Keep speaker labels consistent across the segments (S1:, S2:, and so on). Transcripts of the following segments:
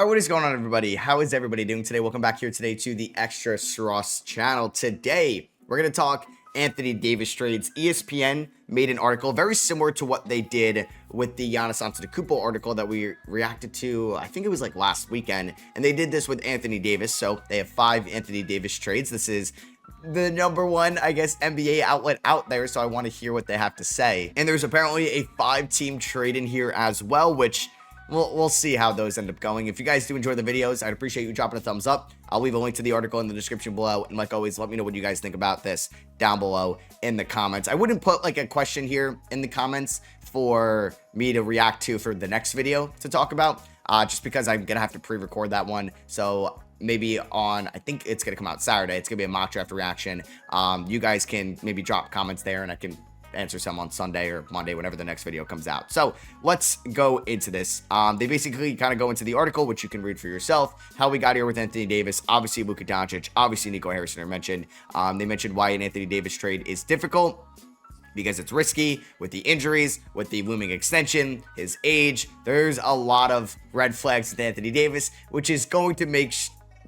S1: All right, what is going on, everybody? How is everybody doing today? Welcome back here today to the Extra SROS channel. Today, we're going to talk Anthony Davis trades. ESPN made an article very similar to what they did with the Giannis Antetokounmpo article that we reacted to, I think it was like last weekend. And they did this with Anthony Davis. So they have 5 Anthony Davis trades. This is the number one, I guess, NBA outlet out there, so I want to hear what they have to say. And there's apparently a 5-team trade in here as well, which we'll see how those end up going. If you guys do enjoy the videos, I'd appreciate you dropping a thumbs up. I'll leave a link to the article in the description below, and like always, let me know what you guys think about this down below in the comments. I wouldn't put like a question here in the comments for me to react to for the next video to talk about, just because I'm gonna have to pre-record that one. So maybe on, I think it's gonna come out Saturday, it's gonna be a mock draft reaction. You guys can maybe drop comments there and I can answer some on Sunday or Monday, whenever the next video comes out. So let's go into this. They basically kind of go into the article, which you can read for yourself, how we got here with Anthony Davis. Obviously Luka Doncic, obviously Nico Harrison are mentioned. They mentioned why an Anthony Davis trade is difficult, because it's risky with the injuries, with the looming extension, his age. There's a lot of red flags with Anthony Davis, which is going to make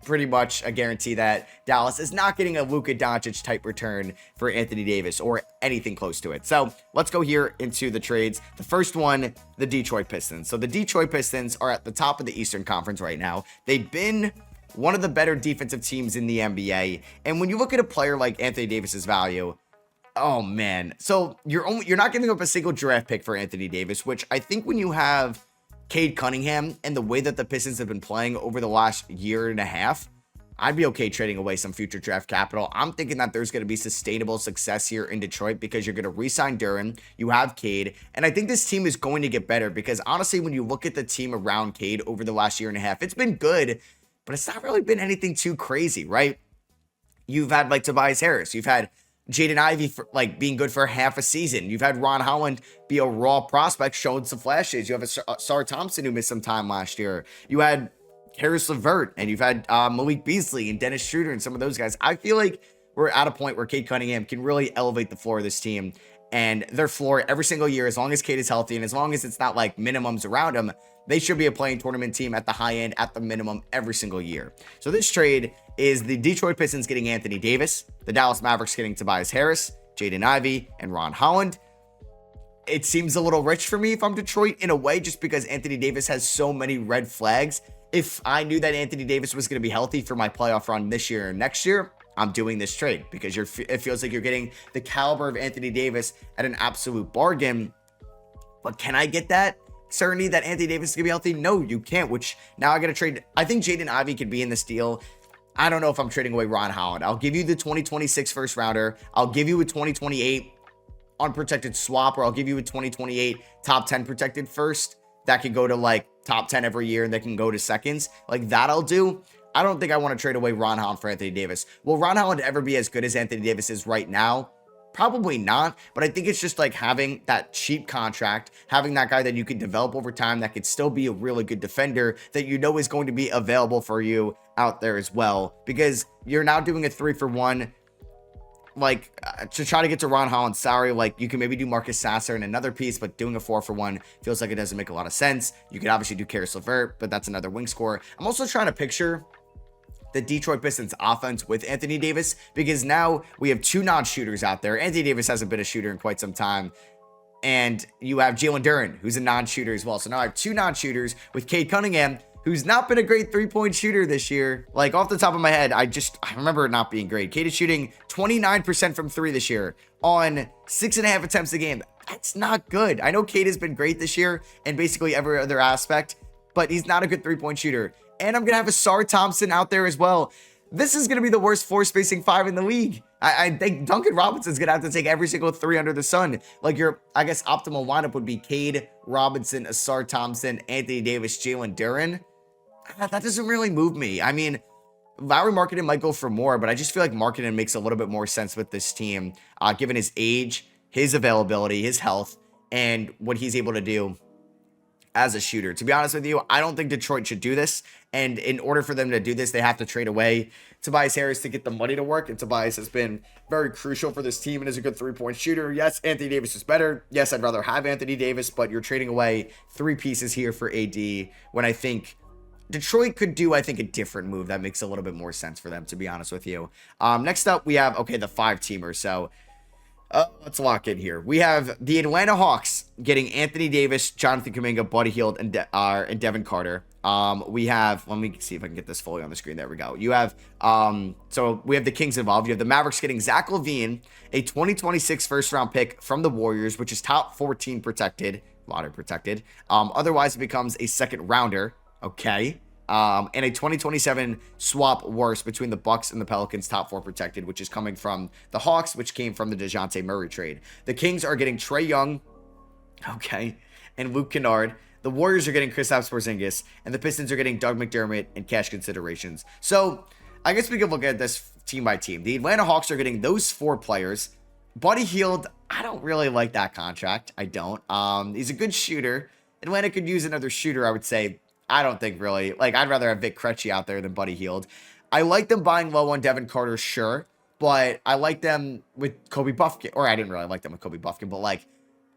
S1: pretty much a guarantee that Dallas is not getting a Luka Doncic type return for Anthony Davis or anything close to it. So let's go here into the trades. The first one, the Detroit Pistons. So the Detroit Pistons are at the top of the Eastern Conference right now. They've been one of the better defensive teams in the NBA. And when you look at a player like Anthony Davis's value, oh man, so you're not giving up a single draft pick for Anthony Davis, which I think when you have Cade Cunningham and the way that the Pistons have been playing over the last year and a half, I'd be okay trading away some future draft capital. I'm thinking that there's going to be sustainable success here in Detroit because you're going to re-sign Duren, you have Cade, and I think this team is going to get better because honestly, when you look at the team around Cade over the last year and a half, it's been good, but it's not really been anything too crazy, right? You've had like Tobias Harris, you've had Jaden Ivey for, like, being good for half a season. You've had Ron Holland be a raw prospect showing some flashes. You have a Sar Thompson who missed some time last year. You had Harris LeVert, and you've had Malik Beasley and Dennis Schroeder and some of those guys. I feel like we're at a point where Cade Cunningham can really elevate the floor of this team, and their floor every single year, as long as Cade is healthy and as long as it's not like minimums around him, they should be a playing tournament team at the high end at the minimum every single year. So this trade is the Detroit Pistons getting Anthony Davis, the Dallas Mavericks getting Tobias Harris, Jaden Ivey, and Ron Holland. It seems a little rich for me if I'm Detroit in a way, just because Anthony Davis has so many red flags. If I knew that Anthony Davis was going to be healthy for my playoff run this year and next year, I'm doing this trade because it feels like you're getting the caliber of Anthony Davis at an absolute bargain. But can I get that certainty that Anthony Davis is going to be healthy? No, you can't, which now I got to trade. I think Jaden Ivey could be in this deal. I don't know if I'm trading away Ron Holland. I'll give you the 2026 first rounder. I'll give you a 2028 unprotected swap, or I'll give you a 2028 top 10 protected first that can go to like top 10 every year and that can go to seconds. Like that I'll do. I don't think I want to trade away Ron Holland for Anthony Davis. Will Ron Holland ever be as good as Anthony Davis is right now? Probably not, but I think it's just like having that cheap contract, having that guy that you can develop over time that could still be a really good defender that you know is going to be available for you out there as well, because you're now doing a 3-for-1. Like, to try to get to Ron Holland's salary, like, you can maybe do Marcus Sasser in another piece, but doing a 4-for-1 feels like it doesn't make a lot of sense. You could obviously do Caris LeVert, but that's another wing scorer. I'm also trying to picture the Detroit Pistons offense with Anthony Davis, because now we have 2 non-shooters out there. Anthony Davis hasn't been a shooter in quite some time. And you have Jalen Duren, who's a non-shooter as well. So now I have 2 non-shooters with Cade Cunningham, who's not been a great 3-point shooter this year. Like, off the top of my head, I remember it not being great. Cade is shooting 29% from 3 this year on 6.5 attempts a game. That's not good. I know Cade has been great this year in basically every other aspect, but he's not a good 3-point shooter. And I'm going to have a Sar Thompson out there as well. This is going to be the worst floor spacing 5 in the league. I think Duncan Robinson's going to have to take every single 3 under the sun. Like, your, I guess, optimal lineup would be Cade, Robinson, Asar Thompson, Anthony Davis, Jalen Duren. That doesn't really move me. I mean, Lauri Markkanen might go for more, but I just feel like Markkanen makes a little bit more sense with this team, given his age, his availability, his health, and what he's able to do as a shooter. To be honest with you, I don't think Detroit should do this. And in order for them to do this, they have to trade away Tobias Harris to get the money to work. And Tobias has been very crucial for this team and is a good 3-point shooter. Yes, Anthony Davis is better. Yes, I'd rather have Anthony Davis, but you're trading away 3 pieces here for AD when I think Detroit could do, I think, a different move that makes a little bit more sense for them, to be honest with you. Next up, we have, okay, the 5-teamer. So let's lock in here. We have the Atlanta Hawks getting Anthony Davis, Jonathan Kuminga, Buddy Hield, and Devin Carter. We have, let me see if I can get this fully on the screen. There we go. You have, so we have the Kings involved. You have the Mavericks getting Zach LaVine, a 2026 first-round pick from the Warriors, which is top 14 protected, lottery protected. Otherwise, it becomes a second-rounder, okay? And a 2027 swap worse between the Bucks and the Pelicans, top 4 protected, which is coming from the Hawks, which came from the DeJounte Murray trade. The Kings are getting Trae Young, okay, and Luke Kennard. The Warriors are getting Kristaps Porzingis, and the Pistons are getting Doug McDermott and cash considerations. So I guess we could look at this team by team. The Atlanta Hawks are getting those 4 players. Buddy Hield, I don't really like that contract. I don't. He's a good shooter. Atlanta could use another shooter, I would say. I don't think really. Like, I'd rather have Vic Krejci out there than Buddy Hield. I like them buying low on Devin Carter, sure. But I like them with Kobe Buffkin. Or I didn't really like them with Kobe Buffkin. But, like,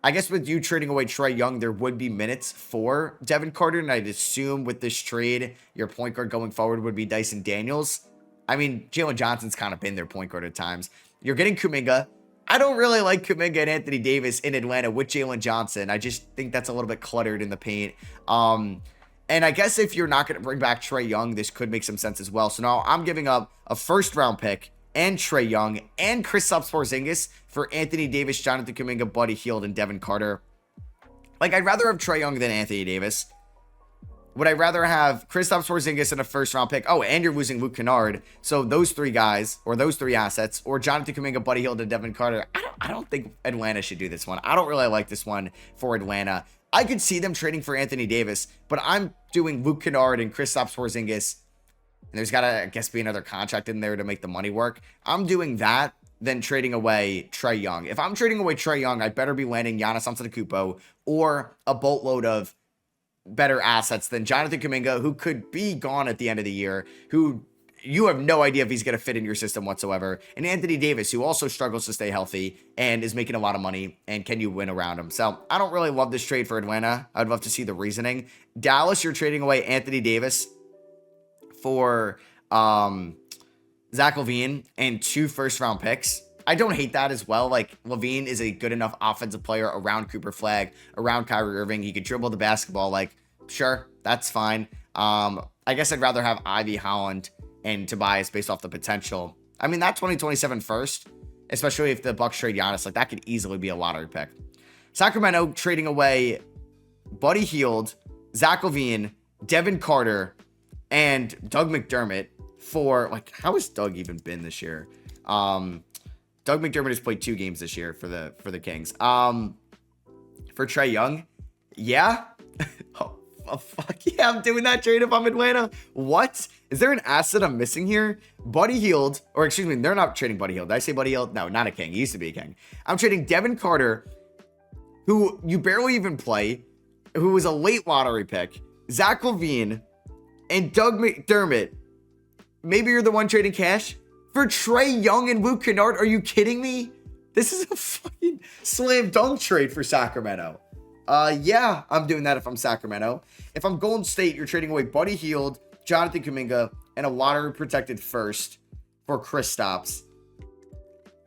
S1: I guess with you trading away Trae Young, there would be minutes for Devin Carter. And I'd assume with this trade, your point guard going forward would be Dyson Daniels. I mean, Jalen Johnson's kind of been their point guard at times. You're getting Kuminga. I don't really like Kuminga and Anthony Davis in Atlanta with Jalen Johnson. I just think that's a little bit cluttered in the paint. And I guess if you're not going to bring back Trae Young, this could make some sense as well. So now I'm giving up a first-round pick and Trae Young and Kristaps Porzingis for Anthony Davis, Jonathan Kuminga, Buddy Hield, and Devin Carter. Like, I'd rather have Trae Young than Anthony Davis. Would I rather have Kristaps Porzingis and a first-round pick? Oh, and you're losing Luke Kennard. So those 3 guys, or those 3 assets, or Jonathan Kuminga, Buddy Hield, and Devin Carter. I don't think Atlanta should do this one. I don't really like this one for Atlanta. I could see them trading for Anthony Davis, but I'm doing Luke Kennard and Kristaps Porzingis, and there's got to, I guess, be another contract in there to make the money work. I'm doing that than trading away Trae Young. If I'm trading away Trae Young, I better be landing Giannis Antetokounmpo or a boatload of better assets than Jonathan Kuminga, who could be gone at the end of the year, who you have no idea if he's going to fit in your system whatsoever. And Anthony Davis, who also struggles to stay healthy and is making a lot of money. And can you win around him? So I don't really love this trade for Atlanta. I'd love to see the reasoning. Dallas, you're trading away Anthony Davis for Zach LaVine and 2 first-round picks. I don't hate that as well. Like, LaVine is a good enough offensive player around Cooper Flagg, around Kyrie Irving. He could dribble the basketball. Like, sure, that's fine. I guess I'd rather have Ivy Holland and Tobias based off the potential. I mean, that 2027 first, especially if the Bucks trade Giannis, like, that could easily be a lottery pick. Sacramento trading away Buddy Hield, Zach LaVine, Devin Carter, and Doug McDermott for, like, how has Doug even been this year? Doug McDermott has played 2 games this year for the Kings. For Trae Young, yeah. Oh, fuck yeah, I'm doing that trade if I'm Atlanta. What? Is there an asset I'm missing here? Buddy Hield, or excuse me, they're not trading Buddy Hield. Did I say Buddy Hield? No, not a King. He used to be a King. I'm trading Devin Carter, who you barely even play, who was a late lottery pick, Zach LaVine, and Doug McDermott. Maybe you're the one trading cash for Trae Young and Luke Kennard. Are you kidding me? This is a fucking slam dunk trade for Sacramento. Yeah, I'm doing that if I'm Sacramento. If I'm Golden State, you're trading away Buddy Hield, Jonathan Kuminga, and a lottery protected first for Kristaps.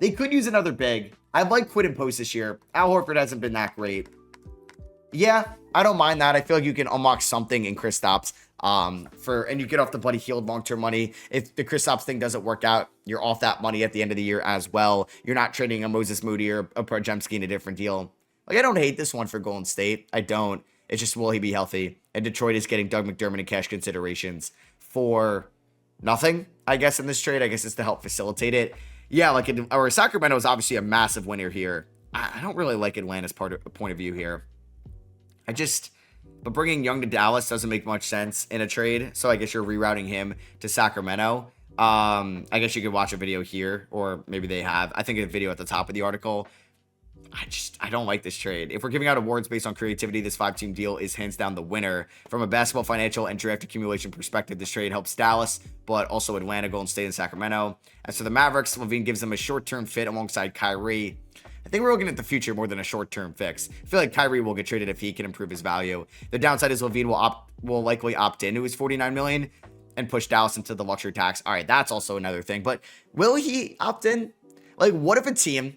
S1: They could use another big. I like Quinn and Post this year. Al Horford hasn't been that great. Yeah, I don't mind that. I feel like you can unlock something in Kristaps. And you get off the Buddy Hield long-term money. If the Kristaps thing doesn't work out, you're off that money at the end of the year as well. You're not trading a Moses Moody or a Podziemski in a different deal. Like, I don't hate this one for Golden State. I don't. It's just, will he be healthy? And Detroit is getting Doug McDermott and cash considerations for nothing, I guess, in this trade. I guess it's to help facilitate it. Yeah, like, Sacramento is obviously a massive winner here. I don't really like Atlanta's point of view here. But bringing Young to Dallas doesn't make much sense in a trade. So I guess you're rerouting him to Sacramento. I guess you could watch a video here, or maybe they have. I think a video at the top of the article. I don't like this trade. If we're giving out awards based on creativity, this 5-team deal is hands down the winner. From a basketball, financial, and draft accumulation perspective, this trade helps Dallas, but also Atlanta, Golden State, and Sacramento. As for the Mavericks, LaVine gives them a short-term fit alongside Kyrie. I think we're looking at the future more than a short-term fix. I feel like Kyrie will get traded if he can improve his value. The downside is Levine will likely opt into his $49 million and push Dallas into the luxury tax. All right, that's also another thing. But will he opt in? Like, what if a team,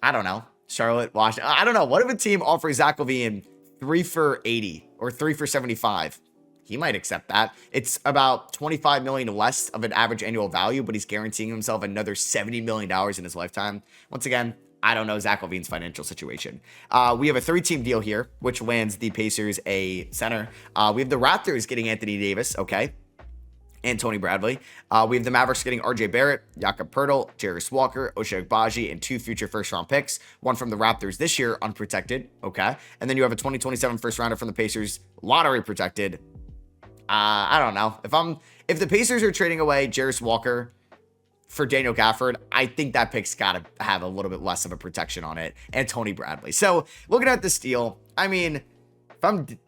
S1: I don't know, Charlotte, Washington, I don't know. What if a team offers Zach LaVine 3 for 80 or 3 for 75? He might accept that. It's about $25 million less of an average annual value, but he's guaranteeing himself another $70 million in his lifetime. Once again, I don't know Zach LaVine's financial situation. We have a 3-team deal here, which lands the Pacers a center. We have the Raptors getting Anthony Davis, okay, and Tony Bradley. We have the Mavericks getting RJ Barrett, Jakob Poeltl, Jarius Walker, Ochai Agbaji, and 2 future first-round picks. One from the Raptors this year, unprotected, okay? And then you have a 2027 first-rounder from the Pacers, lottery protected. I don't know. If the Pacers are trading away Jarius Walker for Daniel Gafford, I think that pick's got to have a little bit less of a protection on it, and Tony Bradley. So looking at this deal, I mean,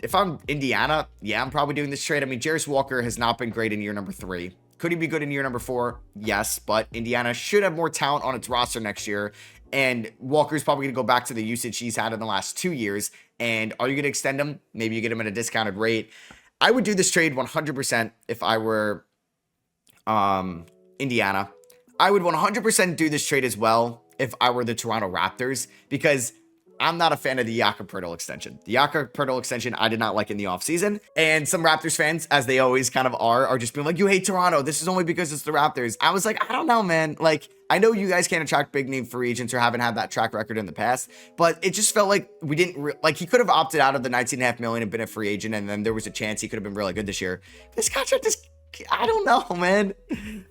S1: if I'm Indiana, yeah, I'm probably doing this trade. I mean, Jarius Walker has not been great in year number 3. Could he be good in year number 4? Yes, but Indiana should have more talent on its roster next year, and Walker's probably going to go back to the usage he's had in the last 2 years. And are you going to extend him? Maybe you get him at a discounted rate. I would do this trade 100% if I were Indiana. I would 100% do this trade as well if I were the Toronto Raptors, because I'm not a fan of the Jakob Poeltl extension. The Jakob Poeltl extension I did not like in the offseason. And some Raptors fans, as they always kind of are just being like, you hate Toronto. This is only because it's the Raptors. I was like, I don't know, man. Like, I know you guys can't attract big name free agents or haven't had that track record in the past, but it just felt like we didn't, like, he could have opted out of the $19.5 million and been a free agent, and then there was a chance he could have been really good this year. This contract is, I don't know, man.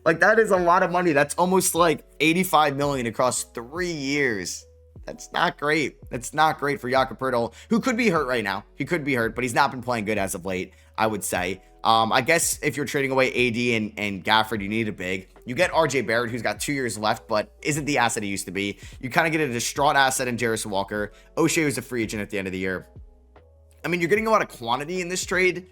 S1: Like, that is a lot of money. That's almost like $85 million across 3 years. That's not great. That's not great for Jakob Poeltl, who could be hurt right now. He could be hurt, but he's not been playing good as of late, I would say. I guess if you're trading away AD and Gafford, you need a big. You get RJ Barrett, who's got 2 years left, but isn't the asset he used to be. You kind of get a distraught asset in Jarius Walker. O'Shea was a free agent at the end of the year. I mean, you're getting a lot of quantity in this trade.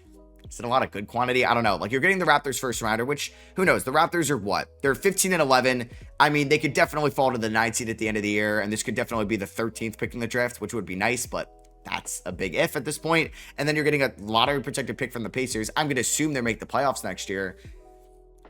S1: Is it a lot of good quantity? I don't know. Like, you're getting the Raptors first rounder, which, who knows? The Raptors are what? They're 15-11. I mean, they could definitely fall to the 9th seed at the end of the year, and this could definitely be the 13th pick in the draft, which would be nice, but that's a big if at this point. And then you're getting a lottery protected pick from the Pacers. I'm going to assume they make the playoffs next year.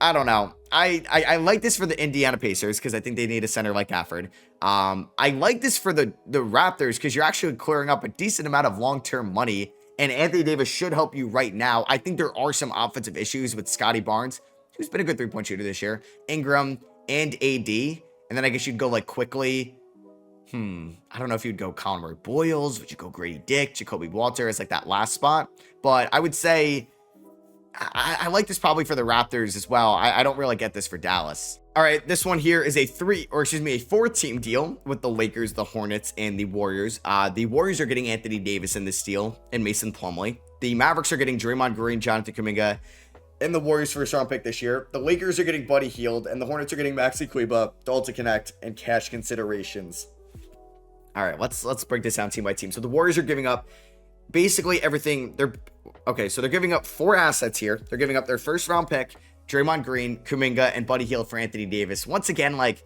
S1: I don't know. I like this for the Indiana Pacers because I think they need a center like Gafford. I like this for the Raptors because you're actually clearing up a decent amount of long-term money, and Anthony Davis should help you right now. I think there are some offensive issues with Scotty Barnes, who's been a good three-point shooter this year, Ingram, and AD. And then I guess you'd go like quickly. I don't know if you'd go Conroy Boyles. Would you go Grady Dick, Jacoby Walter as like that last spot? But I would say I like this probably for the Raptors as well. I don't really get this for Dallas. All right, this one here is a 4-team deal with the Lakers, the Hornets, and the Warriors. The Warriors are getting Anthony Davis in this deal and Mason Plumlee. The Mavericks are getting Draymond Green, Jonathan Kuminga, and the Warriors first round pick this year. The Lakers are getting Buddy Hield, and the Hornets are getting Maxi Kleber, Dalton Connect, and cash considerations. All right, let's break this down team by team. So the Warriors are giving up basically everything. They're giving up 4 assets here. They're giving up their first round pick, Draymond Green, Kuminga, and Buddy Hield for Anthony Davis. Once again, like,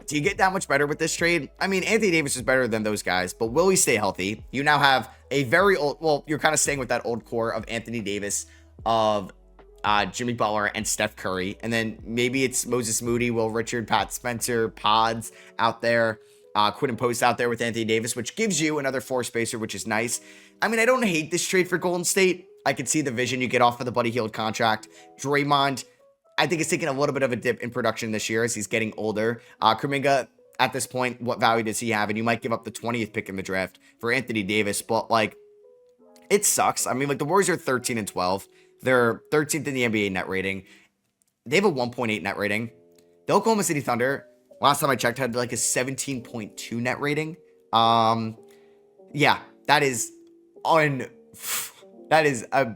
S1: do you get that much better with this trade? I mean, Anthony Davis is better than those guys, but will he stay healthy? You now have a very old, well, you're kind of staying with that old core of Anthony Davis, of Jimmy Butler, and Steph Curry. And then maybe it's Moses Moody, Will Richard, Pat Spencer, Pods out there. Quinn and Post out there with Anthony Davis, which gives you another 4-spacer, which is nice. I mean, I don't hate this trade for Golden State. I can see the vision you get off of the Buddy Hield contract. Draymond, I think, is taking a little bit of a dip in production this year as he's getting older. Kuminga, at this point, what value does he have? And you might give up the 20th pick in the draft for Anthony Davis, but, like, it sucks. I mean, like, the Warriors are 13-12. They're 13th in the NBA net rating. They have a 1.8 net rating. The Oklahoma City Thunder, last time I checked, had like a 17.2 net rating. Yeah, that is a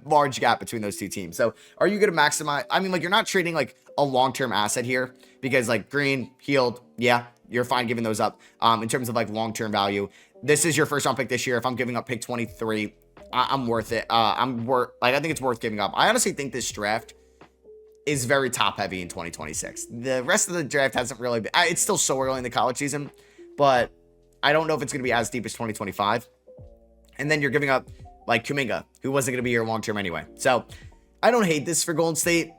S1: large gap between those two teams. So are you going to maximize? I mean, like, you're not trading like a long-term asset here because like Green, Hield, yeah, you're fine giving those up. In terms of like long-term value, this is your first round pick this year. If I'm giving up pick 23, I'm worth it. I think it's worth giving up. I honestly think this draft is very top heavy in 2026. The rest of the draft hasn't really been, it's still so early in the college season, but I don't know if it's going to be as deep as 2025. And then you're giving up like Kuminga, who wasn't going to be here long term anyway. So I don't hate this for Golden State.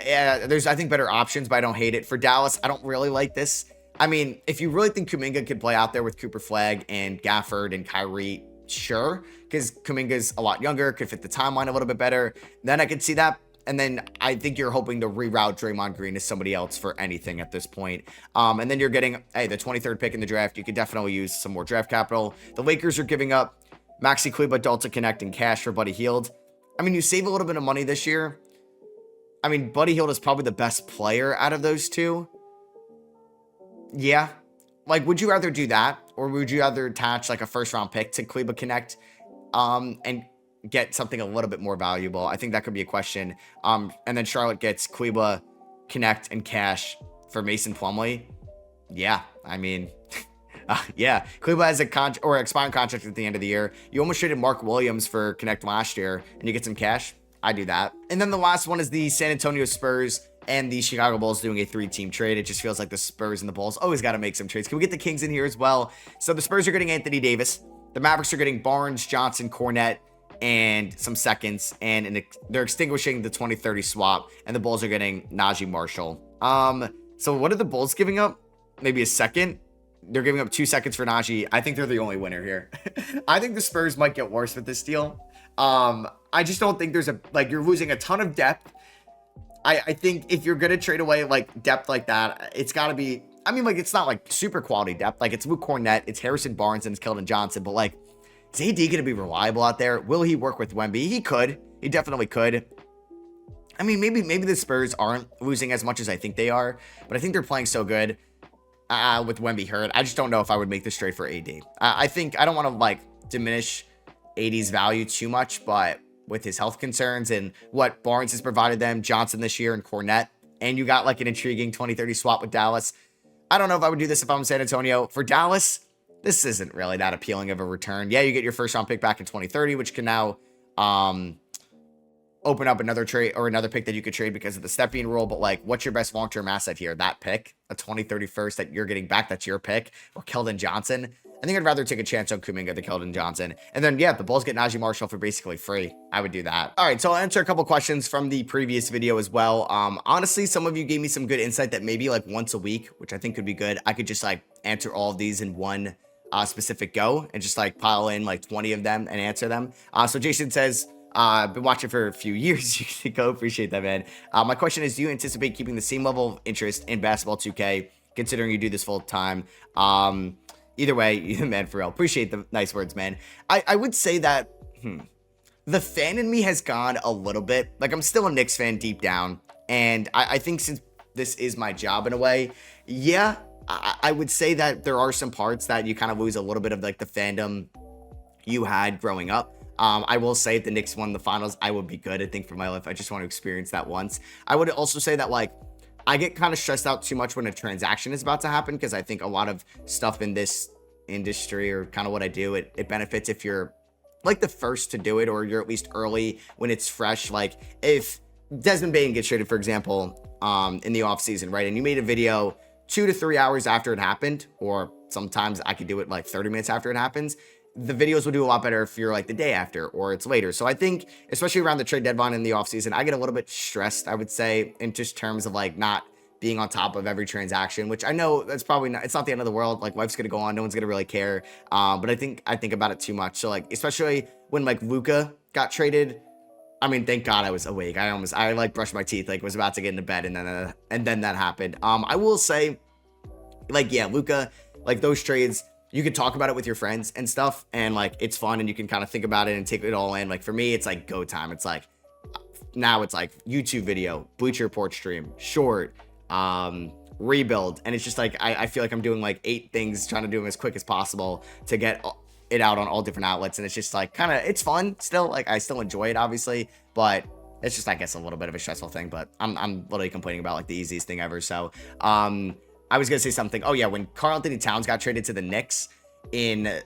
S1: Yeah, there's, I think, better options, but I don't hate it. For Dallas, I don't really like this. I mean, if you really think Kuminga could play out there with Cooper Flag and Gafford and Kyrie, sure, because Kuminga's a lot younger, could fit the timeline a little bit better, then I could see that. And then I think you're hoping to reroute Draymond Green to somebody else for anything at this point. And then you're getting, hey, the 23rd pick in the draft. You could definitely use some more draft capital. The Lakers are giving up Maxi Kleber, Dalton Connect, and cash for Buddy Hield. I mean, you save a little bit of money this year. I mean, Buddy Hield is probably the best player out of those two. Yeah. Like, would you rather do that? Or would you rather attach like a first round pick to Kleber Connect and get something a little bit more valuable? I think that could be a question. And then Charlotte gets Kleber Connect and cash for Mason Plumlee. Yeah. I mean, yeah. Kleber has a expiring contract at the end of the year. You almost traded Mark Williams for Connect last year and you get some cash. I do that. And then the last one is the San Antonio Spurs and the Chicago Bulls doing a 3-team trade. It just feels like the Spurs and the Bulls always got to make some trades. Can we get the Kings in here as well? So the Spurs are getting Anthony Davis. The Mavericks are getting Barnes, Johnson, Cornette, and some seconds. And they're extinguishing the 2030 swap. And the Bulls are getting Najee Marshall. So what are the Bulls giving up? Maybe a second? They're giving up 2 seconds for Najee. I think they're the only winner here. I think the Spurs might get worse with this deal. I just don't think there's you're losing a ton of depth. I think if you're going to trade away like depth like that, it's got to be, I mean, like, it's not like super quality depth. Like, it's Luke Cornette, it's Harrison Barnes, and it's Keldon Johnson. But like, is AD going to be reliable out there? Will he work with Wemby? He could. He definitely could. I mean, maybe the Spurs aren't losing as much as I think they are, but I think they're playing so good with Wemby hurt. I just don't know if I would make this trade for AD. I think I don't want to like diminish AD's value too much, but with his health concerns and what Barnes has provided them, Johnson this year and Cornette, and you got like an intriguing 2030 swap with Dallas. I don't know if I would do this if I'm San Antonio. For Dallas, this isn't really that appealing of a return. Yeah, you get your first round pick back in 2030, which can now open up another trade or another pick that you could trade because of the step-in rule. But like, what's your best long-term asset here? That pick, a 2030 first that you're getting back, that's your pick, or Keldon Johnson. I think I'd rather take a chance on Kuminga than Keldon Johnson. And then, yeah, the Bulls get Najee Marshall for basically free. I would do that. All right, so I'll answer a couple questions from the previous video as well. Honestly, some of you gave me some good insight that maybe like once a week, which I think could be good, I could just like answer all of these in one specific go and just like pile in like 20 of them and answer them. So Jason says, I've been watching for a few years. You can go. Appreciate that, man. My question is, do you anticipate keeping the same level of interest in basketball 2K, considering you do this full time? Either way, man, for real. Appreciate the nice words, man. I would say that the fan in me has gone a little bit. Like, I'm still a Knicks fan deep down. And I think since this is my job in a way, yeah, I would say that there are some parts that you kind of lose a little bit of like the fandom you had growing up. I will say if the Knicks won the finals, I would be good. I think for my life, I just want to experience that once. I would also say that like, I get kind of stressed out too much when a transaction is about to happen, because I think a lot of stuff in this industry, or kind of what I do, it benefits if you're like the first to do it, or you're at least early when it's fresh. Like if Desmond Bane gets traded, for example, in the off season, right? And you made a video 2 to 3 hours after it happened, or sometimes I could do it like 30 minutes after it happens. The videos will do a lot better if you're like the day after or it's later. So I think, especially around the trade deadline in the offseason, I get a little bit stressed, I would say, in just terms of like not being on top of every transaction, which I know that's probably not, it's not the end of the world. Like life's going to go on. No one's going to really care. But I think about it too much. So like, especially when like Luka got traded, I mean, thank God I was awake. I like brushed my teeth, like was about to get into bed, and then that happened. I will say, like, yeah, Luka, like those trades, you could talk about it with your friends and stuff, and like it's fun, and you can kind of think about it and take it all in. Like for me, it's like go time. It's like now it's like YouTube video, Bleacher Report stream, short, rebuild, and it's just like I feel like I'm doing like 8 things, trying to do them as quick as possible to get it out on all different outlets. And it's just like kind of, it's fun still. Like I still enjoy it, obviously, but it's just, I guess, a little bit of a stressful thing. But I'm literally complaining about like the easiest thing ever. So I was gonna say something. Oh yeah, when Karl Anthony Towns got traded to the Knicks in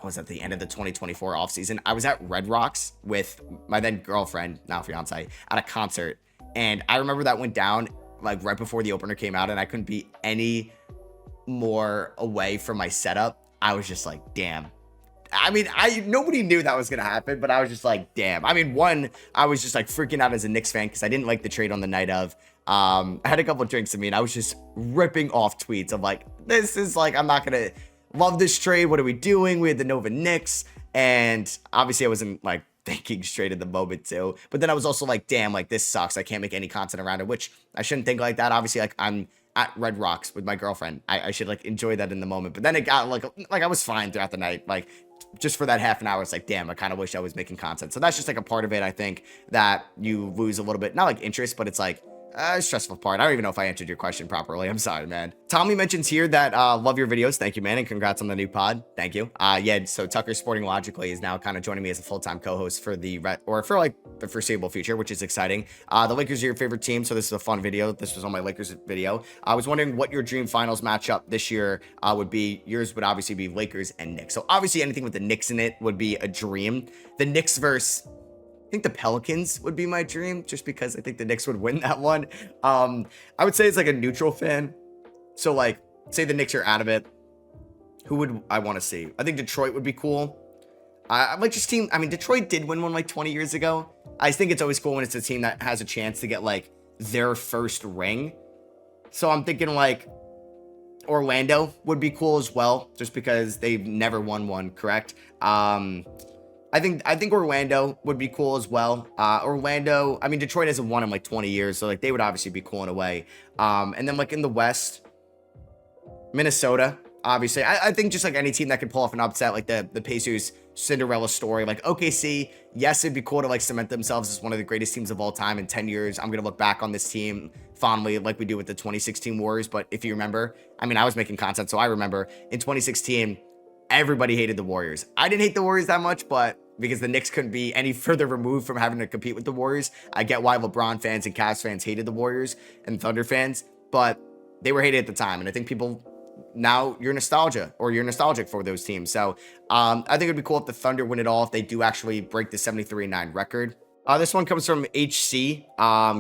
S1: was at the end of the 2024 offseason, I was at Red Rocks with my then girlfriend, now fiance, at a concert, and I remember that went down like right before the opener came out, and I couldn't be any more away from my setup. I was just like, damn. I mean, nobody knew that was going to happen, but I was just like, damn. I mean, one, I was just like freaking out as a Knicks fan because I didn't like the trade on the night of. I had a couple of drinks in me and I was just ripping off tweets of like, this is like, I'm not going to love this trade. What are we doing? We had the Nova Knicks. And obviously I wasn't like thinking straight at the moment too. But then I was also like, damn, like this sucks. I can't make any content around it, which I shouldn't think like that. Obviously, like I'm at Red Rocks with my girlfriend. I should like enjoy that in the moment. But then it got like I was fine throughout the night. Like just for that half an hour, it's like, damn, I kind of wish I was making content. So that's just like a part of it. I think that you lose a little bit, not like interest, but it's like stressful part. I don't even know if I answered your question properly. I'm sorry, man. Tommy mentions here that love your videos. Thank you, man, and congrats on the new pod. Thank you. Yeah, so Tucker Sporting Logically is now kind of joining me as a full-time co-host for for like the foreseeable future, which is exciting. The Lakers are your favorite team, so this is a fun video. This was on my Lakers video. I was wondering what your dream finals matchup this year would be. Yours would obviously be Lakers and Knicks. So obviously anything with the Knicks in it would be a dream. The Knicks versus, I think the Pelicans would be my dream, just because I think the Knicks would win that one. I would say it's like a neutral fan. So like, say the Knicks are out of it. Who would I want to see? I think Detroit would be cool. I like this team. I mean, Detroit did win one like 20 years ago. I think it's always cool when it's a team that has a chance to get like their first ring. So I'm thinking like Orlando would be cool as well, just because they've never won one, correct? I think Orlando would be cool as well. Orlando, I mean, Detroit hasn't won in like 20 years, so like they would obviously be cool in a way. And then like in the West, Minnesota, obviously. I think just like any team that could pull off an upset, like the Pacers Cinderella story, like OKC, yes, it'd be cool to like cement themselves as one of the greatest teams of all time in 10 years. I'm going to look back on this team fondly like we do with the 2016 Warriors. But if you remember, I mean, I was making content, so I remember in 2016, everybody hated the Warriors. I didn't hate the Warriors that much, but because the Knicks couldn't be any further removed from having to compete with the Warriors, I get why LeBron fans and Cavs fans hated the Warriors and Thunder fans, but they were hated at the time. And I think people now you're nostalgic for those teams. So I think it'd be cool if the Thunder win it all, if they do actually break the 73-9 record. This one comes from HC.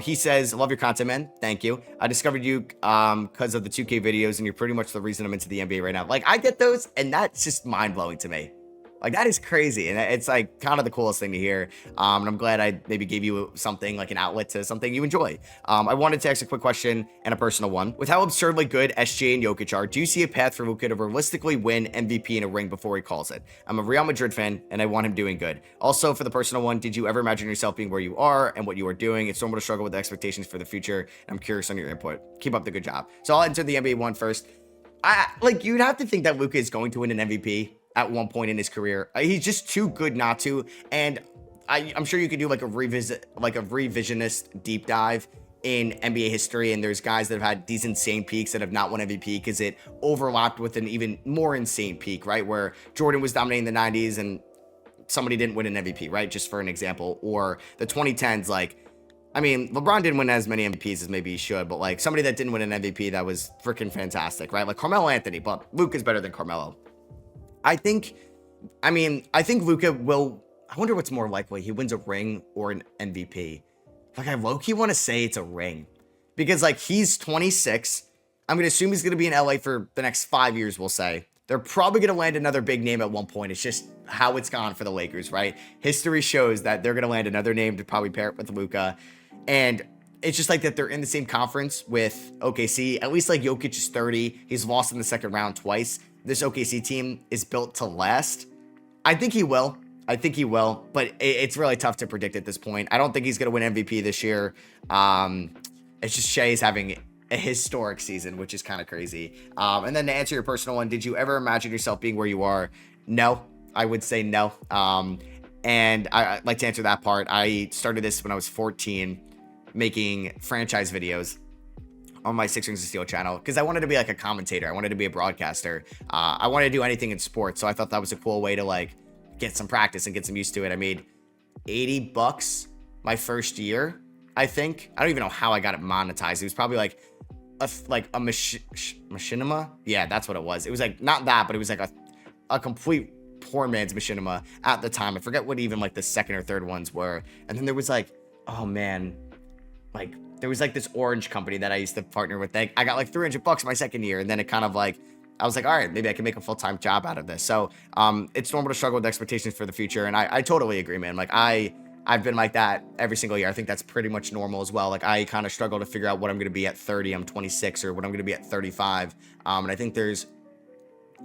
S1: He says, love your content, man. Thank you. I discovered you because of the 2K videos, and you're pretty much the reason I'm into the NBA right now. Like, I get those, and that's just mind-blowing to me. Like, that is crazy, and it's like kind of the coolest thing to hear. And I'm glad I maybe gave you something like an outlet to something you enjoy. I wanted to ask a quick question and a personal one. With how absurdly good SJ and Jokic are, do you see a path for Luka to realistically win MVP in a ring before he calls it? I'm a Real Madrid fan, and I want him doing good. Also, for the personal one, did you ever imagine yourself being where you are and what you are doing? It's normal to struggle with the expectations for the future, and I'm curious on your input. Keep up the good job. So I'll enter the NBA one first. You'd have to think that Luka is going to win an MVP at one point in his career. He's just too good not to. And I'm sure you could do like a revisionist deep dive in NBA history. And there's guys that have had these insane peaks that have not won MVP because it overlapped with an even more insane peak, right? Where Jordan was dominating the 90s and somebody didn't win an MVP, right? Just for an example. Or the 2010s, like, I mean, LeBron didn't win as many MVPs as maybe he should, but like somebody that didn't win an MVP that was freaking fantastic, right? Like Carmelo Anthony, but Luke is better than Carmelo. I think Luka will, I wonder what's more likely. He wins a ring or an MVP. Like, I low-key want to say it's a ring. Because, like, he's 26. I'm going to assume he's going to be in LA for the next 5 years, we'll say. They're probably going to land another big name at one point. It's just how it's gone for the Lakers, right? History shows that they're going to land another name to probably pair it with Luka. And it's just like that they're in the same conference with OKC. At least, like, Jokic is 30. He's lost in the second round twice. This OKC team is built to last. I think he will. But it's really tough to predict at this point. I don't think he's going to win MVP this year. It's just Shai's having a historic season, which is kind of crazy. And then to answer your personal one, did you ever imagine yourself being where you are? No, I would say no. And I'd like to answer that part. I started this when I was 14, making franchise videos on my Six Rings of Steel channel because I wanted to be like a commentator. I wanted to be a broadcaster. I wanted to do anything in sports. So I thought that was a cool way to like get some practice and get some used to it. I made $80 my first year, I think. I don't even know how I got it monetized. It was probably like a machinima. Yeah, that's what it was. It was like not that, but it was like a complete poor man's machinima at the time. I forget what even like the second or third ones were. And then there was like, oh man, like there was like this orange company that I used to partner with. I got like $300 my second year, and then it kind of like I was like, all right, maybe I can make a full-time job out of this. So it's normal to struggle with expectations for the future. And I totally agree, man. Like I've been like that every single year. I think that's pretty much normal as well. Like I kind of struggle to figure out what I'm going to be at 30. I'm 26, or what I'm going to be at 35. And I think there's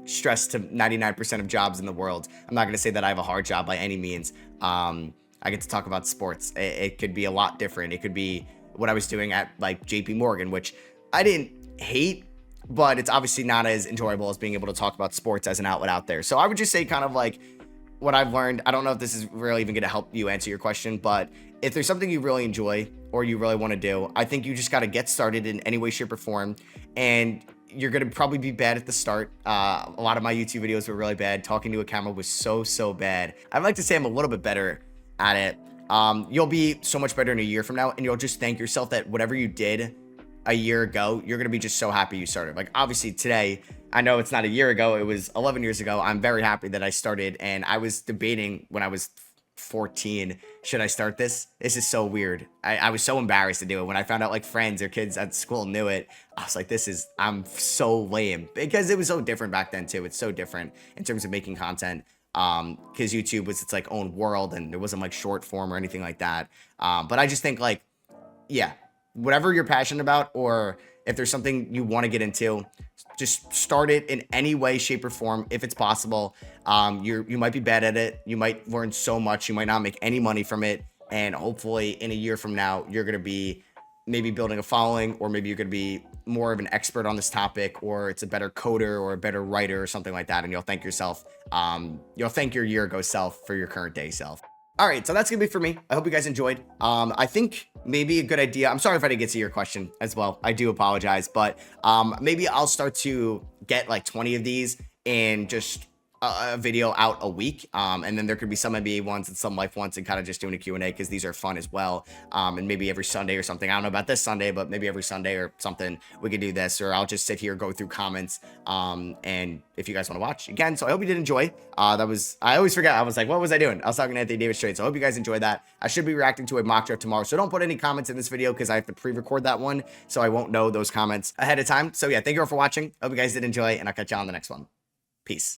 S1: stress to 99% of jobs in the world. I'm not going to say that I have a hard job by any means. I get to talk about sports. It could be a lot different. It could be what I was doing at like JP Morgan, which I didn't hate, but it's obviously not as enjoyable as being able to talk about sports as an outlet out there. So I would just say kind of like what I've learned. I don't know if this is really even going to help you answer your question, but if there's something you really enjoy or you really want to do, I think you just got to get started in any way, shape, or form. And you're going to probably be bad at the start. A lot of my YouTube videos were really bad. Talking to a camera was so bad. I'd like to say I'm a little bit better at it. You'll be so much better in a year from now, and you'll just thank yourself that whatever you did a year ago, you're going to be just so happy you started. Like obviously today, I know it's not a year ago, it was 11 years ago. I'm very happy that I started, and I was debating when I was 14, should I start this? This is so weird. I was so embarrassed to do it. When I found out like friends or kids at school knew it, I was like, I'm so lame, because it was so different back then too. It's so different in terms of making content. Because YouTube was its like own world, and there wasn't like short form or anything like that. But I just think like, yeah, whatever you're passionate about, or if there's something you want to get into, just start it in any way, shape, or form if it's possible. You might be bad at it. You might learn so much. You might not make any money from it. And hopefully in a year from now, you're going to be maybe building a following, or maybe you're going to be more of an expert on this topic, or it's a better coder or a better writer or something like that. And you'll thank yourself. You'll thank your year ago self for your current day self. All right, so that's gonna be for me. I hope you guys enjoyed. I think maybe a good idea. I'm sorry if I didn't get to your question as well. I do apologize, but maybe I'll start to get like 20 of these and just a video out a week. And then there could be some NBA ones and some life ones, and kind of just doing a Q&A, because these are fun as well. And maybe every Sunday or something. I don't know about this Sunday, but maybe every Sunday or something we could do this, or I'll just sit here, go through comments. And if you guys want to watch again, so I hope you did enjoy. I always forget. I was like, what was I doing? I was talking to Anthony Davis trade. So I hope you guys enjoyed that. I should be reacting to a mock draft tomorrow. So don't put any comments in this video, because I have to pre-record that one. So I won't know those comments ahead of time. So yeah, thank you all for watching. Hope you guys did enjoy, and I'll catch you on the next one. Peace.